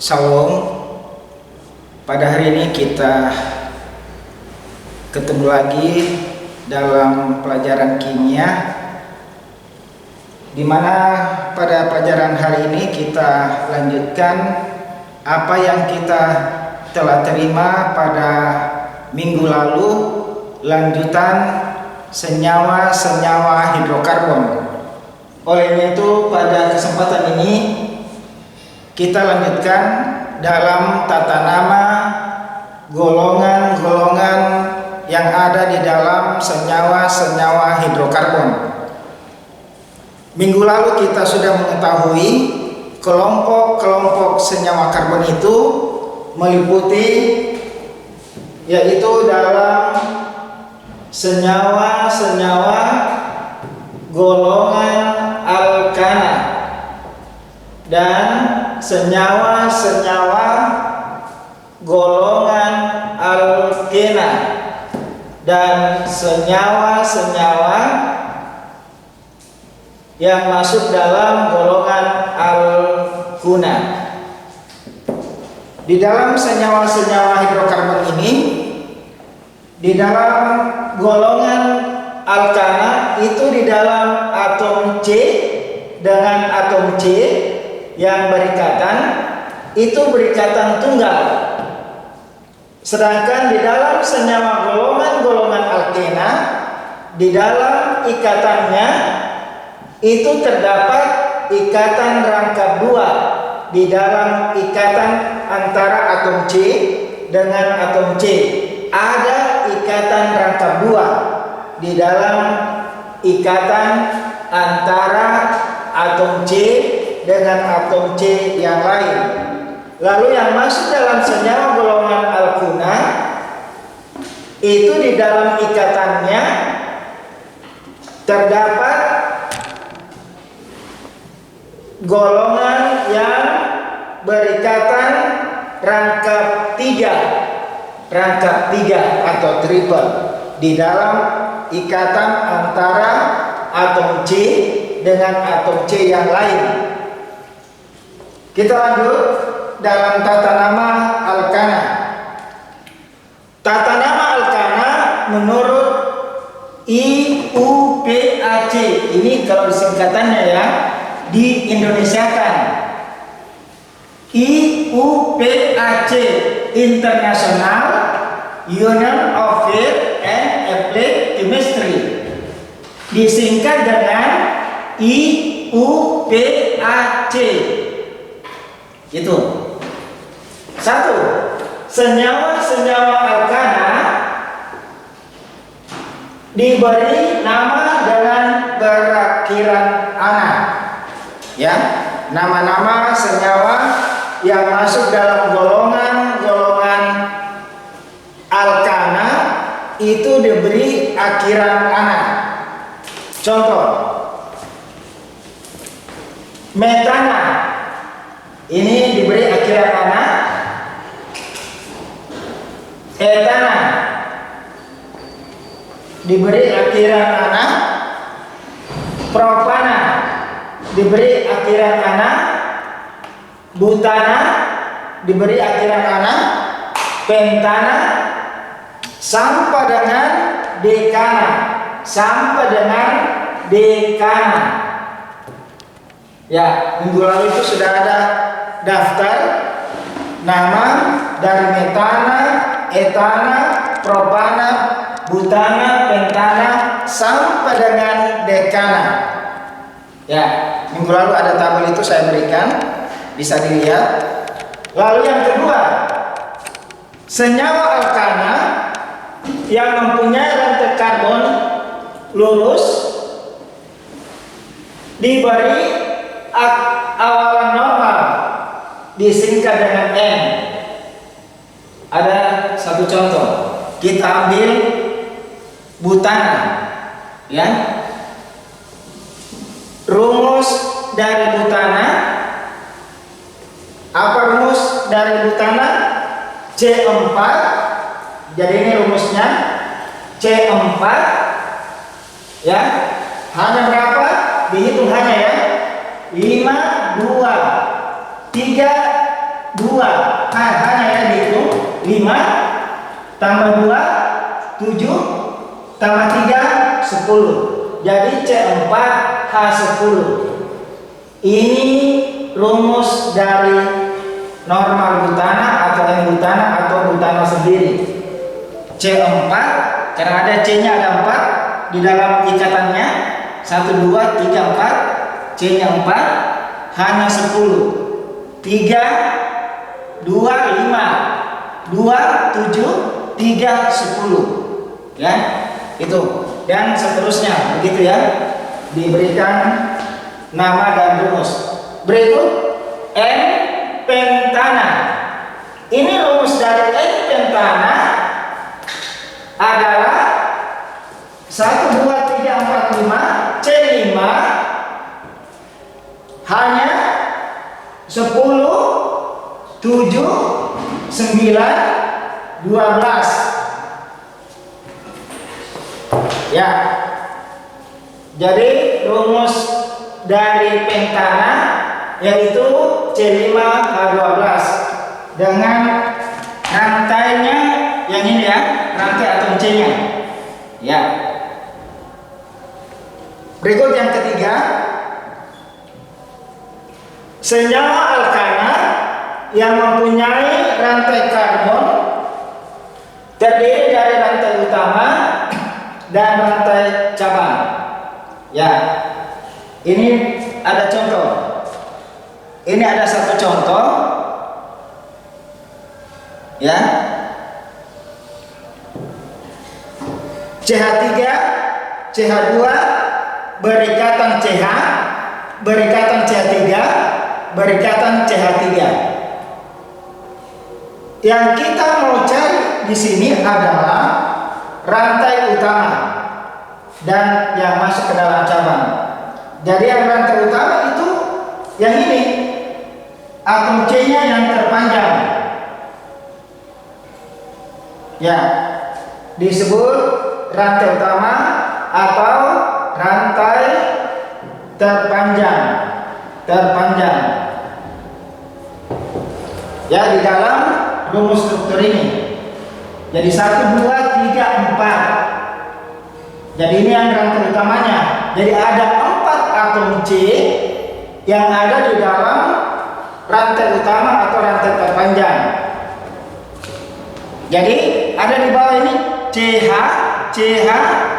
Shalom. Pada hari ini kita ketemu lagi dalam pelajaran kimia, di mana pada pelajaran hari ini kita lanjutkan apa yang kita telah terima pada minggu lalu, lanjutan senyawa-senyawa hidrokarbon. Oleh itu pada kesempatan ini kita lanjutkan dalam tata nama golongan-golongan yang ada di dalam senyawa-senyawa hidrokarbon. Minggu lalu kita sudah mengetahui kelompok-kelompok senyawa karbon itu meliputi, yaitu dalam senyawa-senyawa golongan alkana dan senyawa-senyawa golongan alkena dan senyawa-senyawa yang masuk dalam golongan alkuna. Di dalam senyawa-senyawa hidrokarbon ini, di dalam golongan alkana itu di dalam atom C dengan atom C yang berikatan itu berikatan tunggal. Sedangkan di dalam senyawa golongan-golongan alkena, di dalam ikatannya itu terdapat ikatan rangkap dua. Di dalam ikatan antara atom C dengan atom C ada ikatan rangkap dua. Di dalam ikatan antara atom C dengan atom C yang lain. Lalu yang masuk dalam senyawa golongan alkuna itu di dalam ikatannya terdapat golongan yang berikatan rangkap tiga atau triple di dalam ikatan antara atom C dengan atom C yang lain. Kita lanjut dalam tata nama alkana. Tata nama alkana menurut IUPAC, ini kalau disingkatannya ya, diindonesiakan. IUPAC, International Union of Field and Applied Chemistry, disingkat dengan IUPAC. Itu. Satu, senyawa-senyawa alkana diberi nama dengan berakhiran ana. Ya, nama-nama senyawa yang masuk dalam golongan-golongan alkana itu diberi akhiran ana. Contoh, metana ini diberi akhiran ana. Etana diberi akhiran ana. Propana diberi akhiran ana. Butana diberi akhiran ana. Pentana sampai dengan dekana. Sampai dengan dekana. Ya, minggu lalu itu sudah ada daftar nama dari metana, etana, propana, butana, pentana sampai dengan dekana. Ya, minggu lalu ada tabel itu saya berikan, bisa dilihat. Lalu yang kedua, senyawa alkana yang mempunyai rantai karbon lurus diberi awalan normal, disingkat dengan N. Ada satu contoh, kita ambil butana, ya. Rumus dari butana, apa rumus dari butana? C4. Jadi ini rumusnya C4, ya. Hanya berapa? Dihitung hanya ya. 5, 2, 3, 2. Hanya ya dihitung 5 tambah 2 7 tambah 3 10. Jadi C4 H10. Ini rumus dari normal butana atau M butana atau butana sendiri. C4 karena ada C-nya ada 4 di dalam ikatannya. 1 2 3 4. C-nya 4, H-nya 10. 3 2 5 2 7 3 10. Ya, itu. Dan seterusnya begitu ya. Diberikan nama dan rumus. Berikut N pentana. Ini rumus dari N pentana adalah 1 2 3 4 5 C5 hanya 10 7 9 12. Ya. Jadi rumus dari pentana yaitu C5H12 dengan rantainya yang ini ya, rantai atom C-nya. Ya. Berikut yang ketiga, senyawa alkana yang mempunyai rantai karbon terdiri dari rantai utama dan rantai cabang. Ya, ini ada contoh. Ini ada satu contoh. Ya, CH3, CH2 berikatan CH, berikatan CH3, berikatan CH3. Yang kita mau cari di sini adalah rantai utama dan yang masuk ke dalam cabang. Jadi yang rantai utama itu yang ini, atom C-nya yang terpanjang. Ya, disebut rantai utama atau rantai terpanjang. Terpanjang. Ya, di dalam rumus struktur ini. Jadi 1 2 3 4. Jadi ini yang rantai utamanya. Jadi ada 4 atom C yang ada di dalam rantai utama atau rantai terpanjang. Jadi ada di bawah ini CH, CH,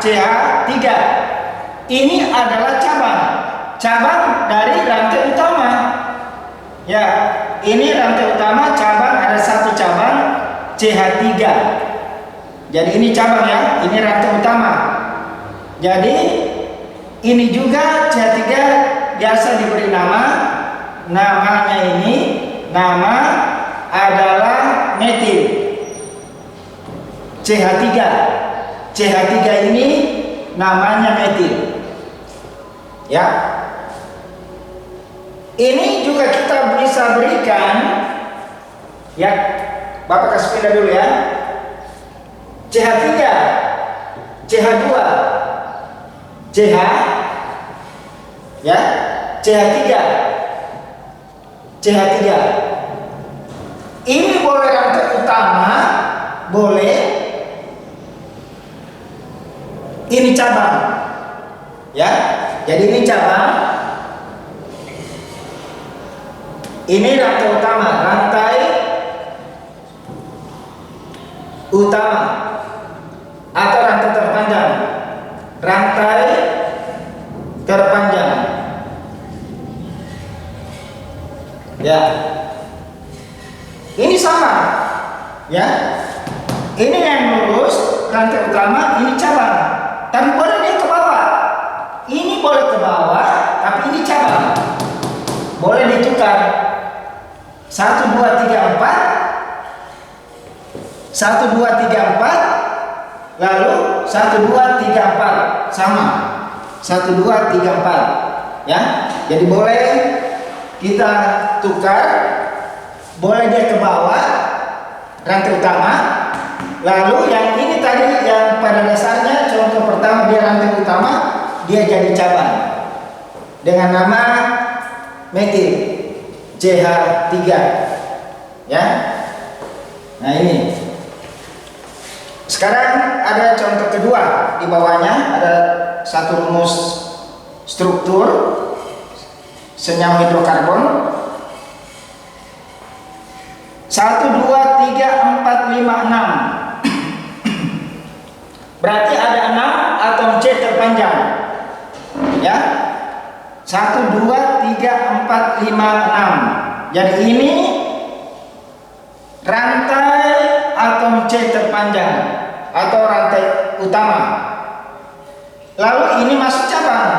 CH3. Ini adalah cabang dari rantai utama. Ya, ini rantai utama, cabang ada satu cabang CH3. Jadi ini cabang ya, ini rantai utama. Jadi ini juga CH3 biasa diberi nama. Namanya ini nama adalah metil. CH3. CH3 ini namanya metil. Ya. Ini juga kita bisa berikan ya. Bapak kasih pindah dulu ya. CH3, CH2, CH ya, CH3, CH3. Ini boleh rantai utama, boleh. Ini cabang. Ya. Jadi ini cabang. Ini rantai utama, rantai utama atau rantai terpanjang. Rantai terpanjang. Ya. Ini sama. Ya. Ini yang lurus, rantai utama, ini cabang. Tapi boleh dia ke bawah. Ini boleh ke bawah, tapi ini cabang. Boleh ditukar. 1 2 3 4. 1 2 3 4. Lalu 1 2 3 4 sama. 1 2 3 4. Ya. Jadi boleh kita tukar. Boleh dia ke bawah rantai utama. Lalu yang ini tadi yang pada dasarnya contoh pertama dia rantai utama, dia jadi cabang dengan nama metil CH3. Ya. Nah ini. Sekarang ada contoh kedua, di bawahnya ada satu rumus struktur senyawa hidrokarbon. 1, 2, 3, 4, 5, 6. Berarti ada 6 atom C terpanjang. Ya. 1, 2, 3, 4, 5, 6. Jadi ini rantai atom C terpanjang atau rantai utama. Lalu ini masuk cabang.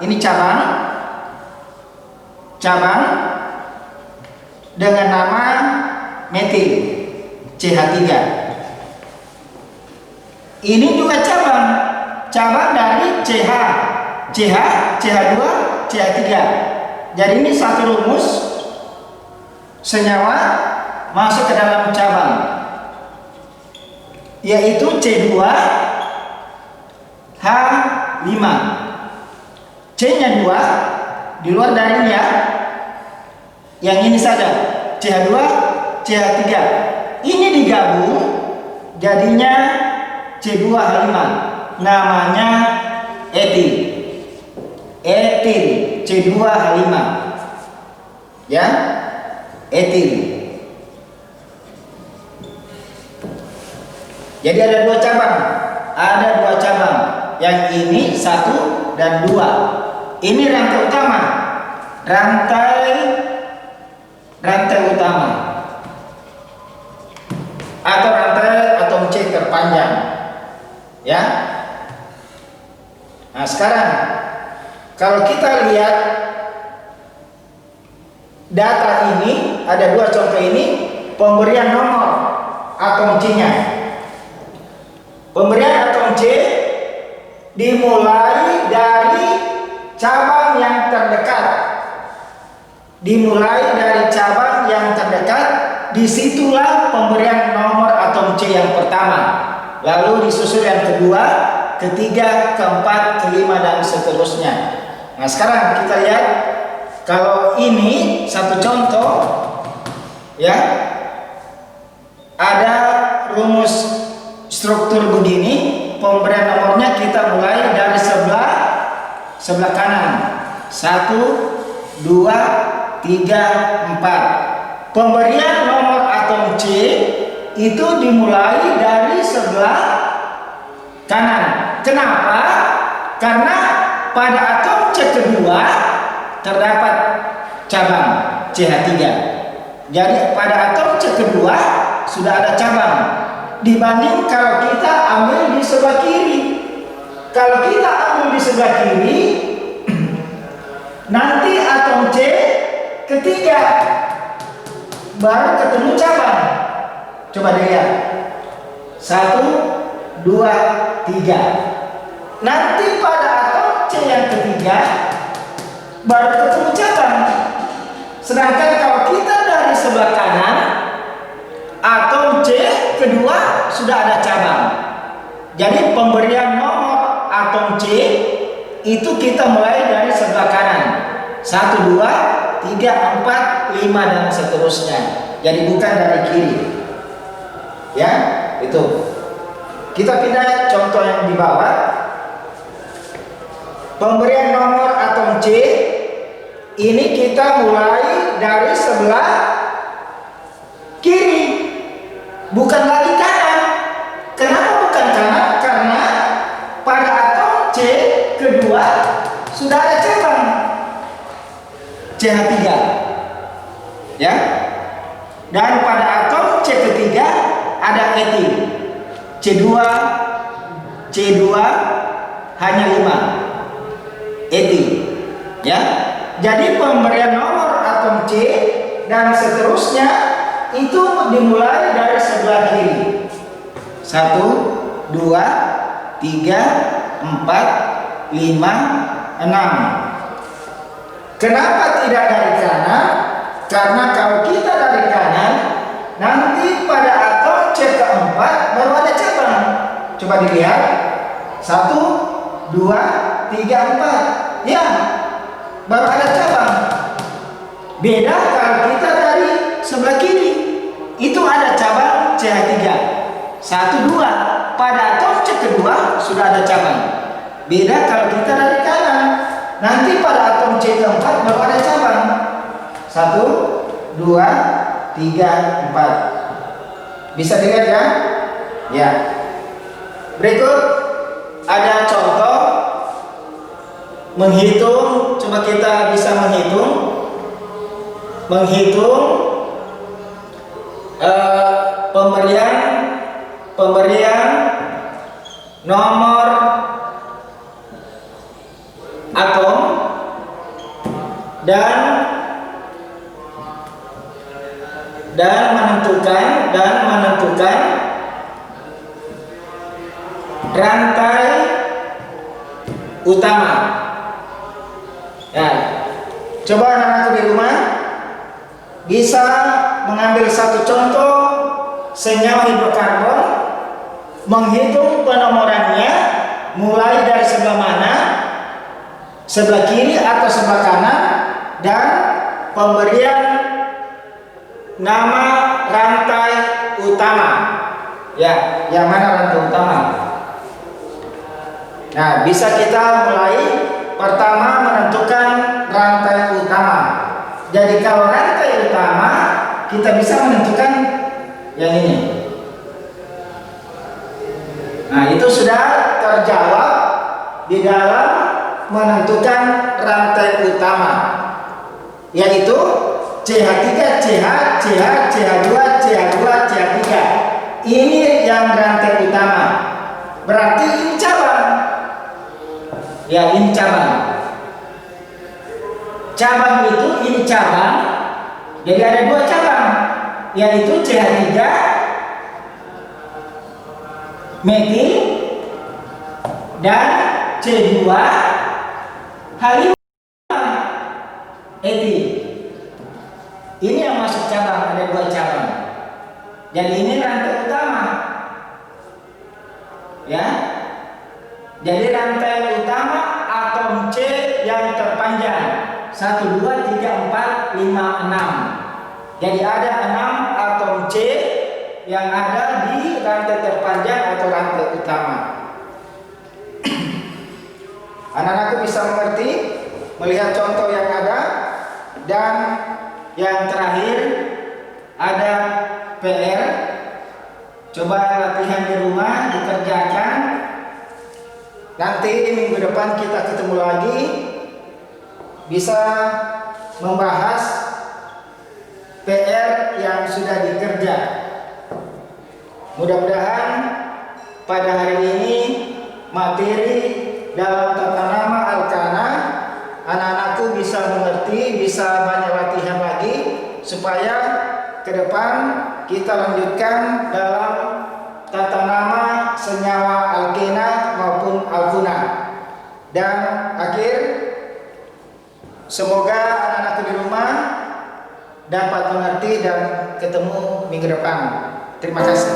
Ini cabang dengan nama metil CH3. Ini juga cabang dari CH2, CH3. Jadi ini satu rumus senyawa masuk ke dalam cabang, yaitu C2H5. C-nya 2 di luar dari ini ya. Yang ini saja CH2, CH3. Ini digabung jadinya C2H5. Namanya etil. C2H5. Ya, etil. Jadi ada dua cabang. Yang ini 1 dan 2. Ini rantai utama. Rantai utama. Atau rantai atom C terpanjang. Ya. Nah, sekarang kalau kita lihat data ini, ada dua contoh ini, pemberian nomor atom C-nya. Pemberian atom C dimulai dari cabang yang terdekat. Disitulah pemberian nomor atom C yang pertama. Lalu disusul yang kedua, ketiga, keempat, kelima, dan seterusnya. Nah, sekarang kita lihat kalau ini satu contoh, ya, ada rumus struktur begini. Pemberian nomornya kita mulai dari sebelah kanan. 1, 2, 3, 4. Pemberian nomor atom C itu dimulai dari sebelah kanan. Kenapa? Karena pada atom C kedua terdapat cabang CH3. Jadi pada atom C kedua sudah ada cabang. Dibanding kalau kita ambil di sebelah kiri. Kalau kita ambil di sebelah kiri, nanti atom C ketiga baru ketemu cabang. Coba dilihat. 1, 2, 3. Nanti pada atom C yang ketiga baru ketemu cabang. Sedangkan kalau kita dari sebelah kanan, atom C kedua sudah ada cabang. Jadi pemberian nomor atom C itu kita mulai dari sebelah kanan. 1, 2, 3, 4, 5, dan seterusnya. Jadi bukan dari kiri. Ya, itu. Kita pindah contoh yang di bawah. Pemberian nomor atom C ini kita mulai dari sebelah kiri, bukan lagi kanan. Kenapa bukan kanan? Karena pada atom C kedua sudah ada cabang CH3, ya. Dan pada atom C ketiga ada etil C2 hanya 5 etil, ya. Jadi pemberian nomor atom C dan seterusnya itu dimulai dari sebelah kiri. 1, 2, 3, 4, 5, 6. Kenapa tidak dari kanan? Karena kalau kita dari kanan, nanti pada atom C keempat baru ada cabang. Coba dilihat. 1, 2, 3, 4. Ya, baru ada cabang. Beda kalau kita dari sebelah kiri. 1, 2. Pada atom C kedua sudah ada cabang. Beda kalau kita dari kanan. Nanti pada atom C keempat baru ada cabang. 1, 2, 3, 4. Bisa dilihat ya? Ya. Berikut ada contoh menghitung. Coba kita bisa menghitung pemberian nomor atom dan menentukan rantai utama. Ya, coba anak-anakku di rumah bisa mengambil satu contoh senyawa hidrokarbon, menghitung penomorannya mulai dari sebelah mana, sebelah kiri atau sebelah kanan, dan pemberian nama rantai utama. Ya, yang mana rantai utama? Nah, bisa kita mulai pertama menentukan rantai utama. Jadi kalau rantai utama kita bisa menentukan yang ini. Nah, itu sudah terjawab di dalam menentukan rantai utama, yaitu CH3, CH, CH, CH2, CH2, CH3. Ini yang rantai utama. Berarti ini cabang. Ya, ini cabang. Cabang itu ini cabang. Jadi ada 2 cabang, yaitu CH3 metil dan C2 halima etil. Ini yang masuk cabang, ada 2 cabang. Jadi ini rantai utama. Ya. Jadi rantai utama atom C yang terpanjang 1, 2, 3, 4, 5, 6. Jadi ada 6 atom C yang ada di rantai terpanjang atau rantai utama. Anak-anakku bisa mengerti melihat contoh yang ada. Dan yang terakhir ada PR. Coba latihan di rumah dikerjakan. Nanti minggu depan kita ketemu lagi, bisa membahas PR yang sudah dikerja. Mudah-mudahan pada hari ini materi dalam tata nama Alkana anak-anakku bisa mengerti, bisa banyak latihan lagi supaya ke depan kita lanjutkan dalam tata nama senyawa alkena maupun alkuna. Dan akhir, semoga anak-anakku di rumah dapat mengerti dan ketemu minggu depan. Terima kasih.